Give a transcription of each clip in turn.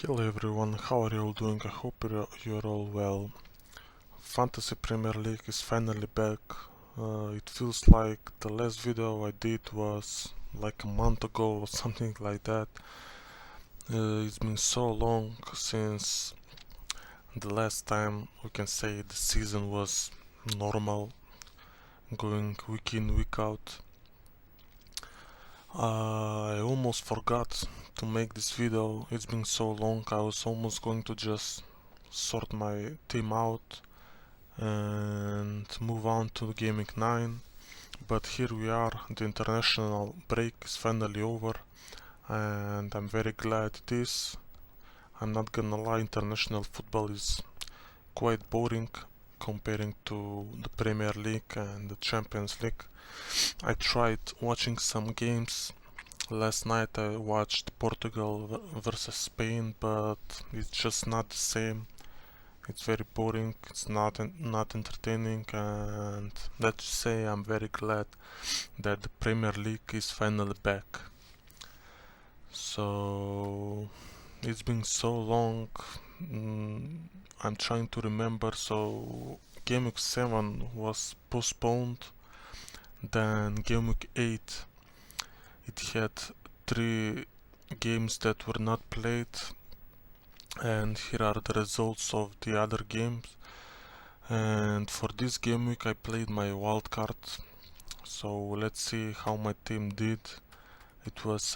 Hello everyone, how are you all doing? I hope you're all well. Fantasy Premier League is finally back. It feels like the last video I did was like a month ago or something like that. It's been so long since the last time we can say the season was normal, going week in, week out. I almost forgot to make this video. It's been so long. I was almost going to just sort my team out and move on to GW9, but here we are. The international break is finally over and I'm very glad it is. I'm not gonna lie, international football is quite boring comparing to the Premier League and the Champions League. I tried watching some games. Last night I watched Portugal versus Spain, but it's just not the same. It's very boring, it's not entertaining, and let's say I'm very glad that the Premier League is finally back. So it's been so long. I'm trying to remember. So Game Week 7 was postponed, then Game Week 8 it had 3 games that were not played, and here are the results of the other games. And for this game week I played my wildcard, so let's see how my team did. It was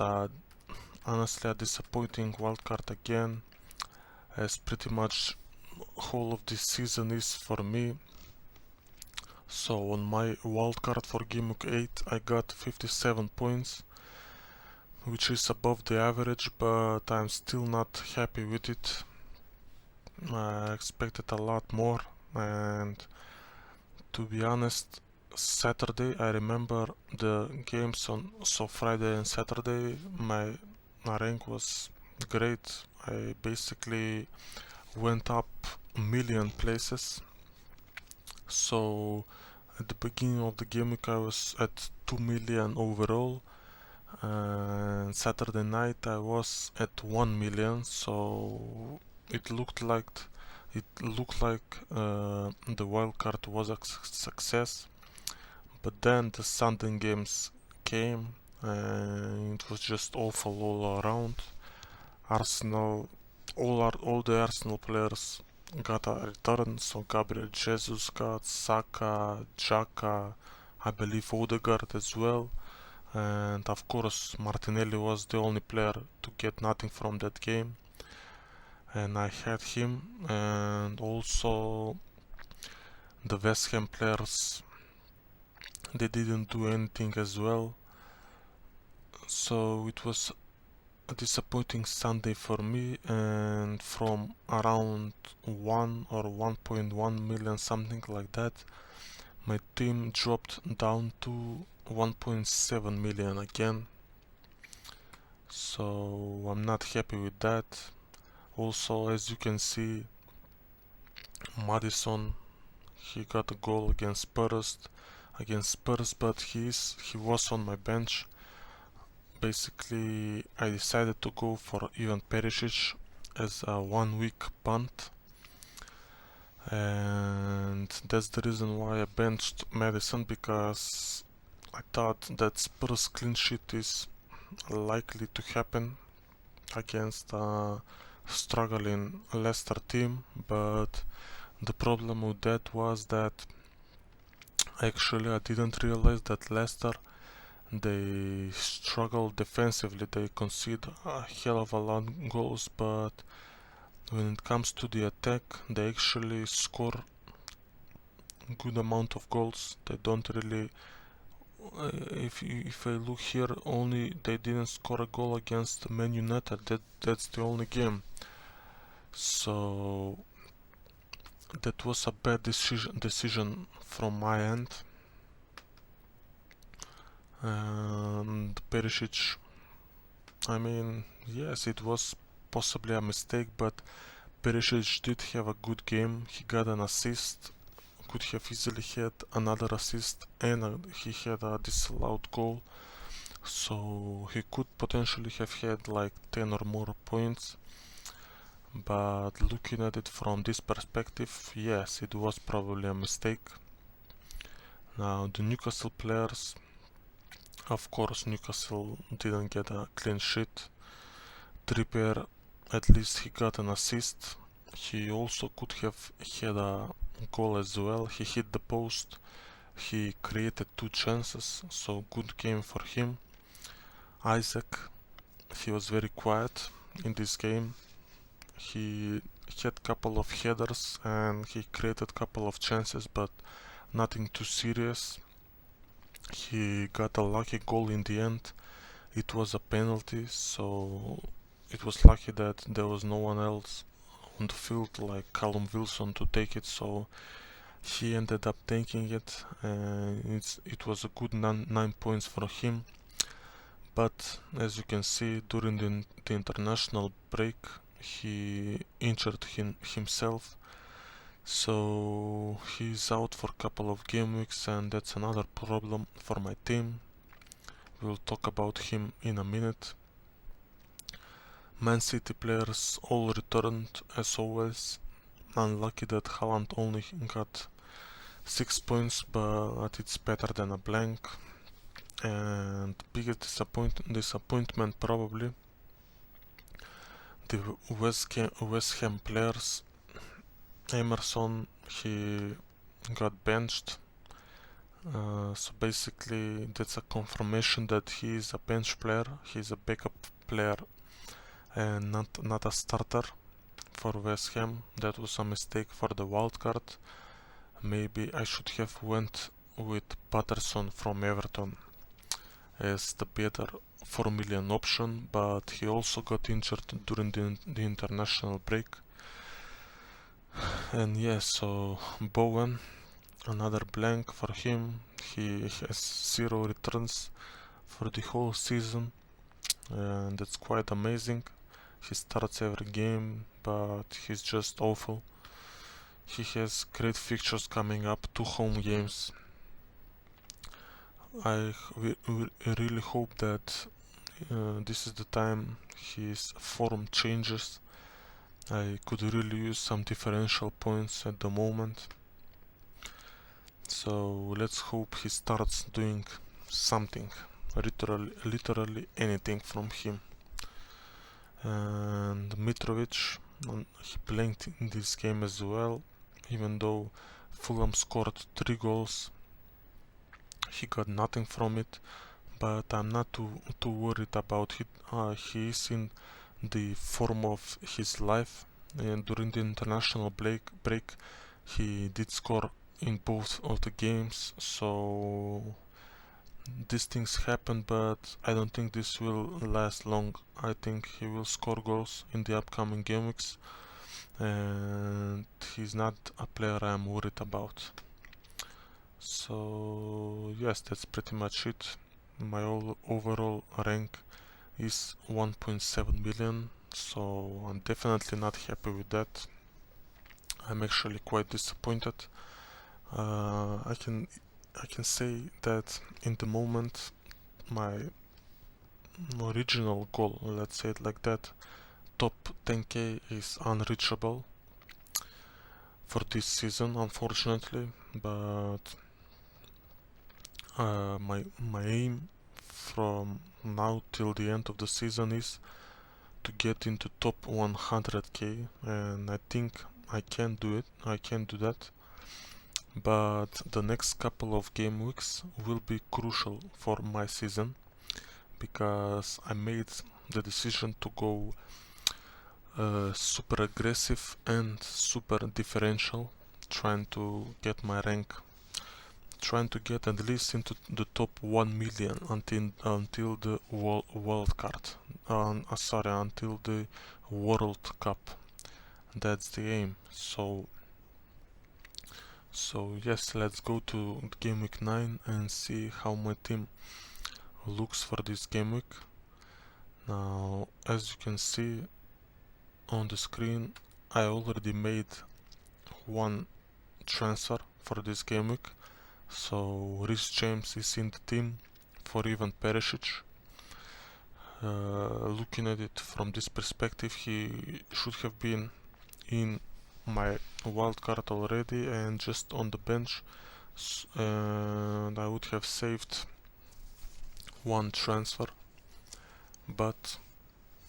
honestly a disappointing wildcard again, as pretty much whole of this season is for me. So on my wildcard for game week 8 I got 57 points, which is above the average, but I'm still not happy with it. I expected a lot more, and to be honest, Saturday, I remember the games on Friday and Saturday, my rank was great. I basically went up a million places. So at the beginning of the game week I was at 2 million overall, and Saturday night I was at 1 million, so it looked like the wildcard was a success. But then the Sunday games came and it was just awful all around. Arsenal, all the Arsenal players got a return, so Gabriel Jesus got Saka, Xhaka, I believe Odegaard as well, and of course Martinelli was the only player to get nothing from that game, and I had him, and also the West Ham players, they didn't do anything as well. So it was a disappointing Sunday for me, and from around 1 or 1.1 million, something like that, my team dropped down to 1.7 million again. So I'm not happy with that. Also, as you can see, Madison, he got a goal against Spurs, but he was on my bench. Basically, I decided to go for Ivan Perisic as a 1 week punt, and that's the reason why I benched Madison, because I thought that Spurs clean sheet is likely to happen against a struggling Leicester team, but the problem with that was that actually I didn't realize that Leicester, they struggle defensively. They concede a hell of a lot of goals, but when it comes to the attack, they actually score good amount of goals. They don't really, if I look here, only they didn't score a goal against Man United. That's the only game. So that was a bad decision from my end. And Perisic, I mean, yes, it was possibly a mistake, but Perisic did have a good game. He got an assist, could have easily had another assist, and he had a disallowed goal, so he could potentially have had like 10 or more points. but looking at it from this perspective, yes, it was probably a mistake. Now the Newcastle players, of course Newcastle didn't get a clean sheet. Trippier, at least he got an assist. He also could have had a goal as well. He hit the post. He created 2 chances, so good game for him. Isaac, he was very quiet in this game. He had couple of headers and he created couple of chances, but nothing too serious. He got a lucky goal in the end. It was a penalty, so it was lucky that there was no one else on the field like Callum Wilson to take it, so he ended up taking it, and it was a good 9 points for him. But as you can see, during the international break he injured himself, so he's out for a couple of game weeks, and that's another problem for my team. We'll talk about him in a minute. Man City players all returned as always. Unlucky that Haaland only got 6 points, but it's better than a blank. And biggest disappointment probably the West Ham players. Emerson, he got benched, so basically that's a confirmation that he is a bench player. He's a backup player and not a starter for West Ham. That was a mistake for the wildcard. Maybe I should have went with Patterson from Everton as the better 4 million option, but he also got injured during the international break. And yeah, so Bowen, another blank for him. He has 0 returns for the whole season, and that's quite amazing. He starts every game, but he's just awful. He has great fixtures coming up, 2 home games. I really hope that this is the time his form changes. I could really use some differential points at the moment. So let's hope he starts doing something, literally anything from him. And Mitrovic, he blanked in this game as well, even though Fulham scored 3 goals. He got nothing from it, but I'm not too worried about it. He is in the form of his life, and during the international break he did score in both of the games, so these things happen, but I don't think this will last long. I think he will score goals in the upcoming game weeks, and he's not a player I'm worried about. So yes, that's pretty much it. My overall rank is 1.7 million, so I'm definitely not happy with that. I'm actually quite disappointed. I can say that in the moment my original goal, let's say it like that, top 10k is unreachable for this season, unfortunately, but my aim from now till the end of the season is to get into top 100k, and I think I can do it. I can do that, but the next couple of game weeks will be crucial for my season, because I made the decision to go super aggressive and super differential, trying to get my rank, trying to get at least into the top 1 million until the wildcard. Until the World Cup. That's the aim. So yes, let's go to game week 9 and see how my team looks for this game week. Now, as you can see on the screen, I already made 1 transfer for this game week. So Rhys James is in the team for Ivan Perisic. looking at it from this perspective, he should have been in my wildcard already and just on the bench, and I would have saved one transfer, but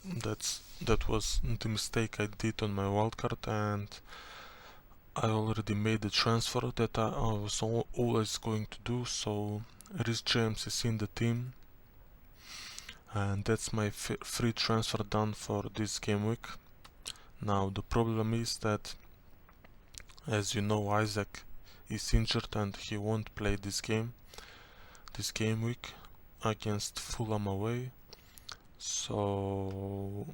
that was the mistake I did on my wildcard, and I already made the transfer that I was always going to do. So Rhys James is in the team, and that's my free transfer done for this game week. Now the problem is that, as you know, Isaac is injured and he won't play this game week against Fulham away. So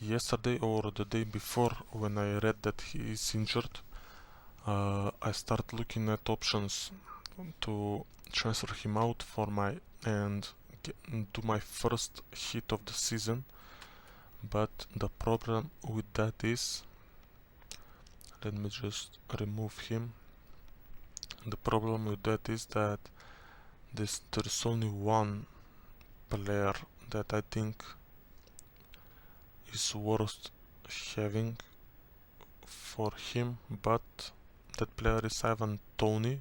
yesterday or the day before, when I read that he is injured, I started looking at options to transfer him out and do my first hit of the season. But the problem with that is, let me just remove him. The problem with that is that there's only one player that I think is worth having for him, but that player is Ivan Toney.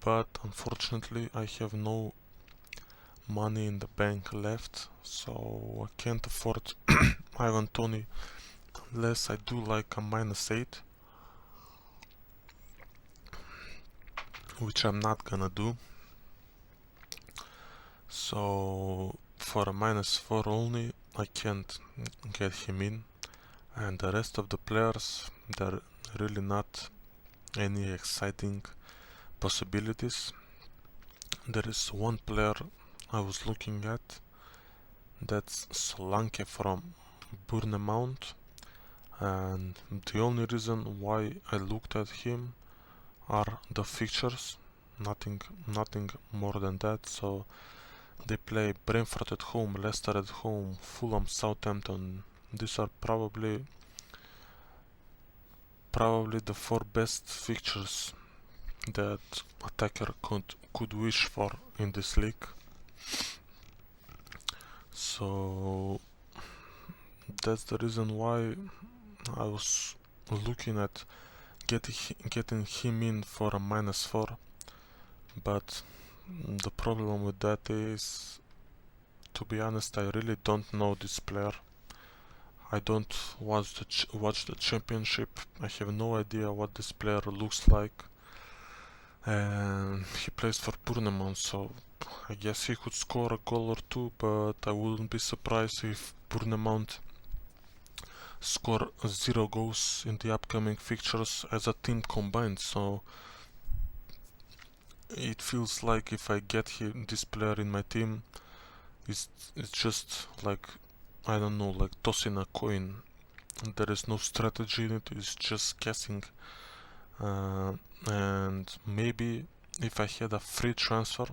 But unfortunately I have no money in the bank left, so I can't afford Ivan Toney unless I do like a -8, which I'm not gonna do. So for a -4 only I can't get him in, and the rest of the players, they're really not any exciting possibilities. There is one player I was looking at, that's Solanke from Bournemouth, and the only reason why I looked at him are the fixtures, nothing more than that. So they play Brentford at home, Leicester at home, Fulham, Southampton. These are probably the 4 best fixtures that attacker could wish for in this league. So that's the reason why I was looking at getting him in for a -4, but the problem with that is, to be honest, I really don't know this player. I don't watch the championship. I have no idea what this player looks like, and he plays for Bournemouth, so I guess he could score a goal or two, but I wouldn't be surprised if Bournemouth score 0 goals in the upcoming fixtures as a team combined. So it feels like if I get this player in my team, it's just like, I don't know, like tossing a coin. There is no strategy in it, it's just guessing. And maybe if I had a free transfer,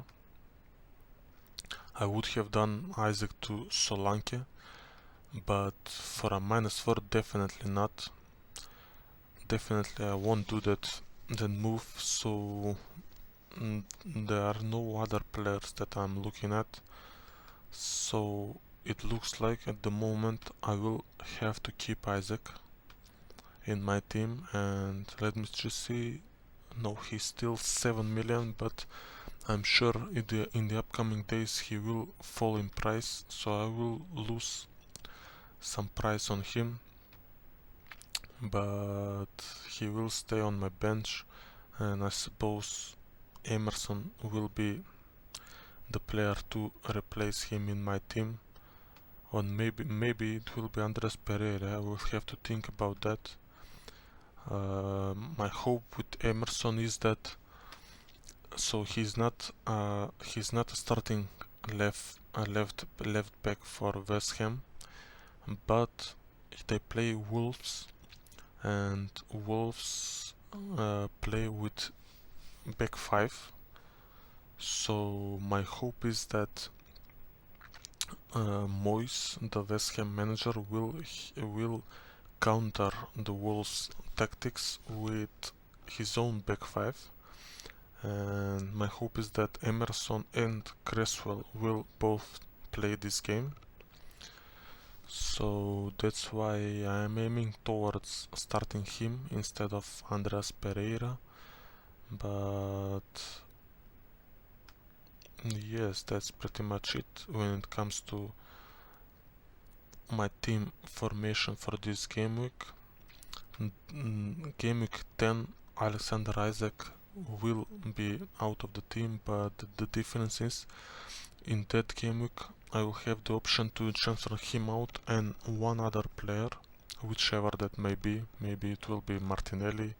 I would have done Isaac to Solanke, but for a -4, definitely not. Definitely I won't do that move. So there are no other players that I'm looking at, so it looks like at the moment I will have to keep Isaac in my team. And let me just see, no, he's still 7 million, but I'm sure in the upcoming days he will fall in price, so I will lose some price on him, but he will stay on my bench, and I suppose Emerson will be the player to replace him in my team. Or maybe it will be Andres Pereira. I will have to think about that. My hope with Emerson is that, so he's not a starting left back for West Ham, but they play Wolves, and Wolves play with back 5. So my hope is that Moyes, the West Ham manager, will counter the Wolves' tactics with his own back 5, and my hope is that Emerson and Cresswell will both play this game. So that's why I am aiming towards starting him instead of Andreas Pereira. But yes, that's pretty much it when it comes to my team formation for this game week. Game week 10, Alexander Isaac will be out of the team, but the difference is in that game week I will have the option to transfer him out and one other player, whichever that may be. Maybe it will be Martinelli,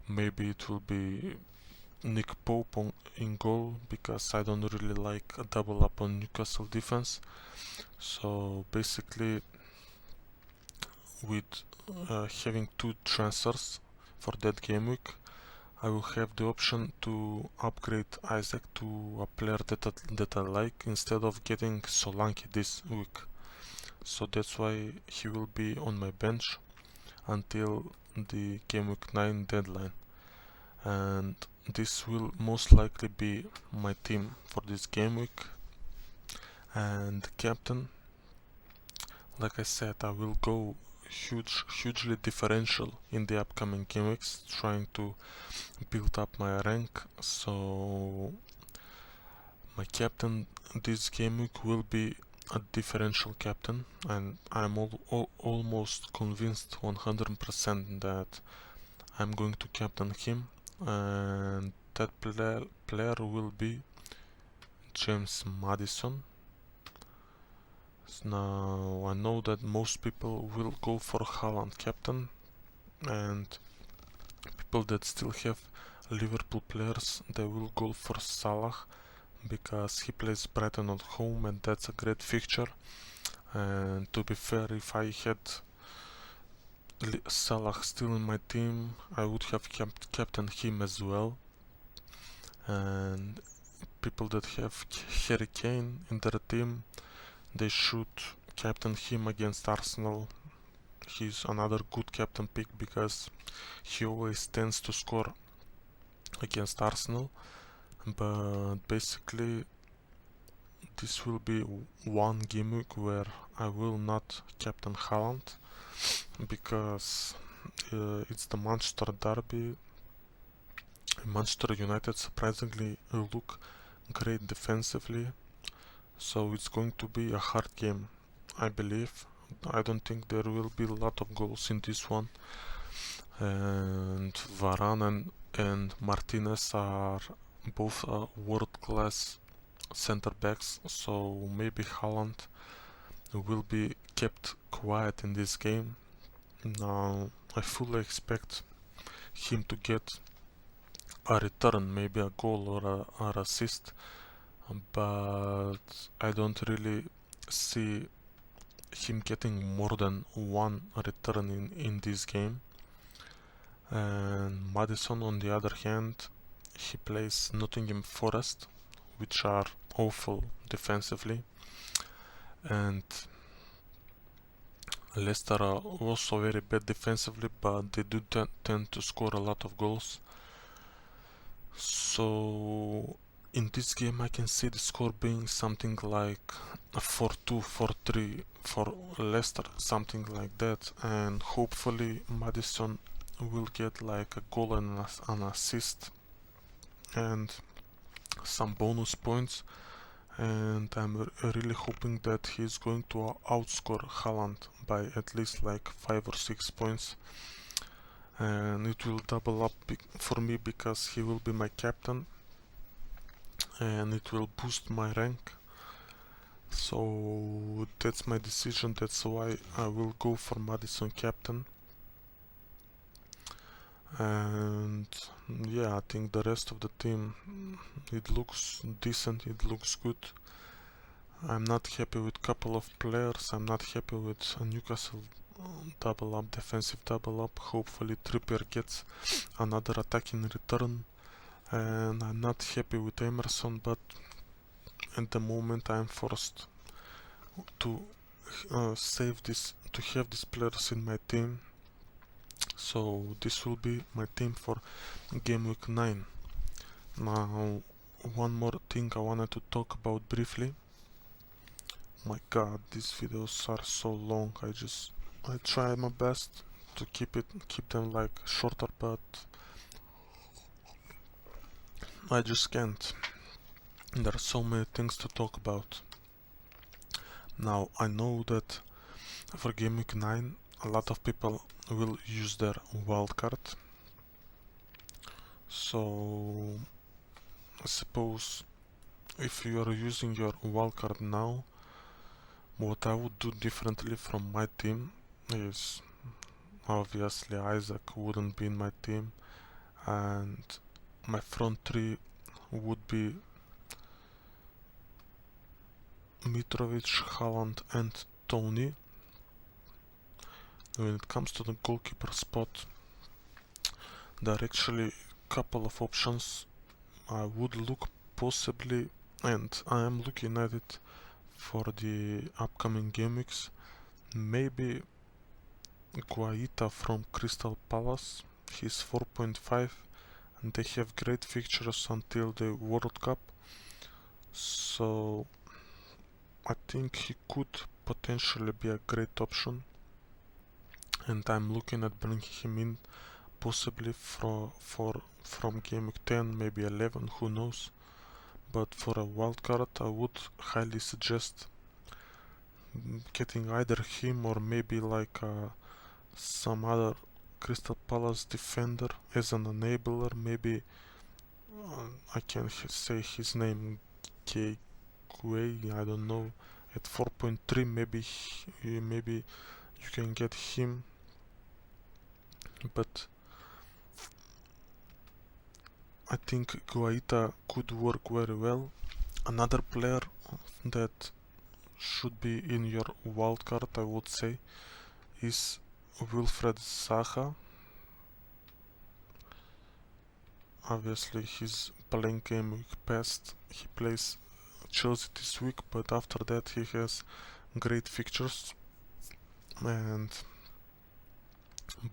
maybe it will be Nick Pope in goal, because I don't really like a double up on Newcastle defense. So basically, with having two transfers for that game week, I will have the option to upgrade Isaac to a player that I like instead of getting Solanke this week. So that's why he will be on my bench until the game week 9 deadline. And this will most likely be my team for this game week. And captain, like I said, I will go hugely differential in the upcoming game weeks, trying to build up my rank. So my captain this game week will be a differential captain, and I'm almost convinced 100% that I'm going to captain him, and that player will be James Maddison. Now I know that most people will go for Haaland captain, and people that still have Liverpool players, they will go for Salah because he plays Brighton at home and that's a great fixture. And to be fair, if I had Salah still in my team, I would have captained him as well. And people that have Harry Kane in their team, they should captain him against Arsenal. He's another good captain pick because he always tends to score against Arsenal. But basically, this will be one game week where I will not captain Haaland because it's the Manchester derby. Manchester United surprisingly look great defensively, so it's going to be a hard game, I believe. I don't think there will be a lot of goals in this one, and Varane and Martinez are both world-class center backs, so maybe Haaland will be kept quiet in this game. Now I fully expect him to get a return, maybe a goal or an assist, but I don't really see him getting more than one return in this game. And Maddison, on the other hand, he plays Nottingham Forest, which are awful defensively, and Leicester are also very bad defensively, but they do tend to score a lot of goals. So in this game I can see the score being something like a 4-2, 4-3 for Leicester, something like that, and hopefully Maddison will get like a goal and an assist and some bonus points, and I'm really hoping that he's going to outscore Haaland by at least like 5 or 6 points, and it will double up for me because he will be my captain and it will boost my rank. So that's my decision, that's why I will go for Maddison captain. And yeah, I think the rest of the team, it looks decent, it looks good. I'm not happy with couple of players. I'm not happy with a Newcastle double up, defensive double up. Hopefully Trippier gets another attack in return. And I'm not happy with Emerson, but at the moment I'm forced to save this, to have these players in my team. So this will be my team for game week 9. Now, one more thing I wanted to talk about briefly. My god, these videos are so long. I try my best to keep them like shorter, but I just can't. There are so many things to talk about. Now, I know that for Game Week 9, a lot of people will use their wildcard. So, I suppose if you are using your wildcard now, what I would do differently from my team is obviously Isaac wouldn't be in my team, and my front three would be Mitrovic, Haaland and Tony. When it comes to the goalkeeper spot, there are actually a couple of options I would look possibly, and I am looking at it for the upcoming game weeks. Maybe Guaita from Crystal Palace. He's 4.5 and they have great fixtures until the World Cup. So I think he could potentially be a great option, and I'm looking at bringing him in possibly from game week 10, maybe 11, who knows. But for a wildcard, I would highly suggest getting either him or maybe like some other Crystal Palace defender as an enabler. Maybe I can say his name, Kwei, I don't know. At 4.3, maybe you can get him, but I think Guaita could work very well. Another player that should be in your wildcard, I would say, is Wilfred Zaha. Obviously, he's playing game week past. He plays Chelsea this week, but after that he has great fixtures. And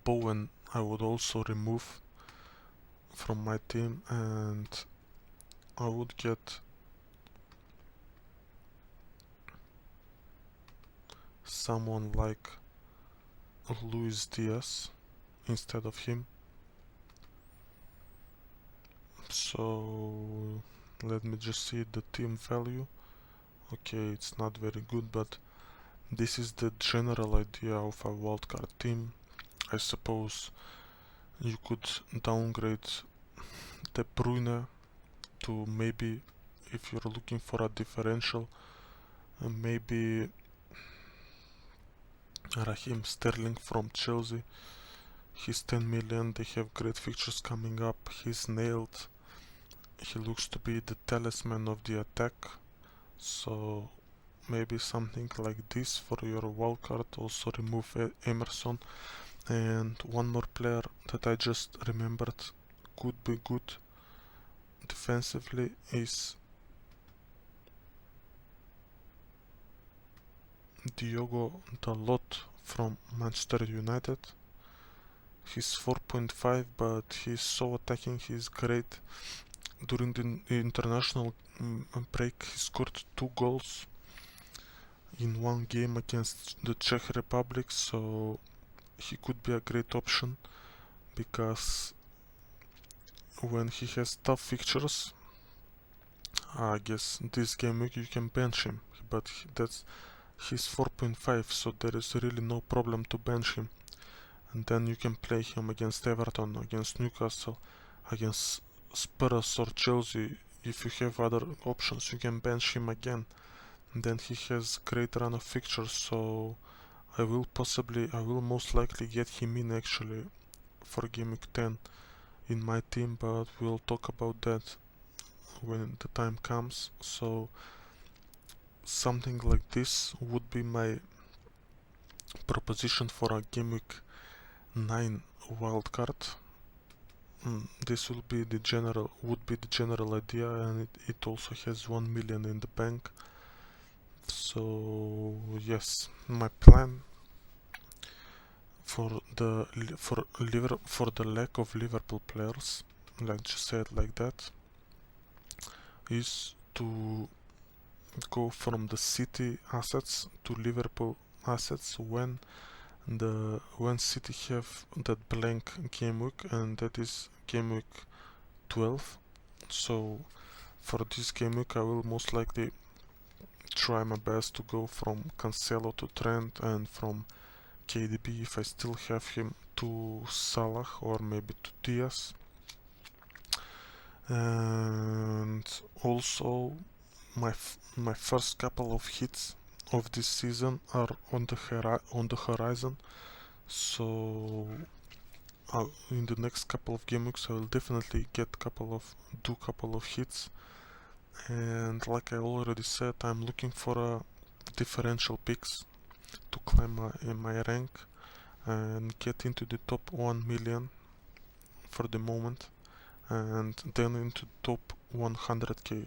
Bowen I would also remove from my team, and I would get someone like Luis Diaz instead of him. So let me just see the team value. Okay, it's not very good, but this is the general idea of a wildcard team. I suppose you could downgrade De Bruyne to maybe, if you're looking for a differential, maybe Raheem Sterling from Chelsea. He's 10 million, they have great fixtures coming up, he's nailed, he looks to be the talisman of the attack, so maybe something like this for your wildcard. Also remove Emerson. And one more player that I just remembered could be good defensively is Diogo Dalot from Manchester United. He's 4.5, but he's so attacking, he's great. During the international break, he scored 2 goals in one game against the Czech Republic, so he could be a great option, because when he has tough fixtures, I guess this game week you can bench him, but he's 4.5, so there is really no problem to bench him. And then you can play him against Everton, against Newcastle, against Spurs or Chelsea. If you have other options, you can bench him again. And then he has great run of fixtures, so I will most likely get him in actually for game week 10 in my team, but we'll talk about that when the time comes. So something like this would be my proposition for a game week 9 wildcard. This would be the general idea, and it also has 1 million in the bank. So yes, my plan for the lack of Liverpool players, let's just say it like that, is to go from the City assets to Liverpool assets when City have that blank game week, and that is game week 12. So for this game week I will most likely try my best to go from Cancelo to Trent, and from KDB, if I still have him, to Salah or maybe to Diaz. And also my first couple of hits of this season are on the horizon, so in the next couple of game weeks I will definitely do couple of hits. And like I already said, I'm looking for a differential picks to climb my rank and get into the top 1 million for the moment, and then into top 100k.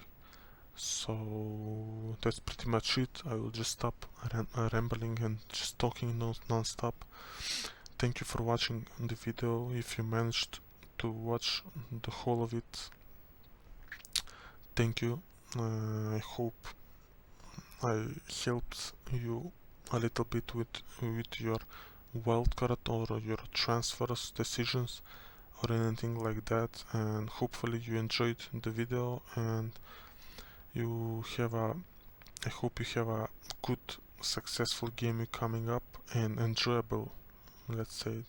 So that's pretty much it. I will just stop rambling and just talking non-stop. Thank you for watching the video. If you managed to watch the whole of it, thank you. I hope I helped you a little bit with your wildcard or your transfers decisions or anything like that, and hopefully you enjoyed the video, and I hope you have a good successful game coming up and enjoyable, let's say.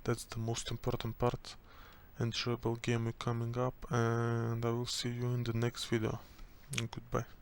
That's the most important part. Enjoyable game coming up, and I will see you in the next video. Goodbye.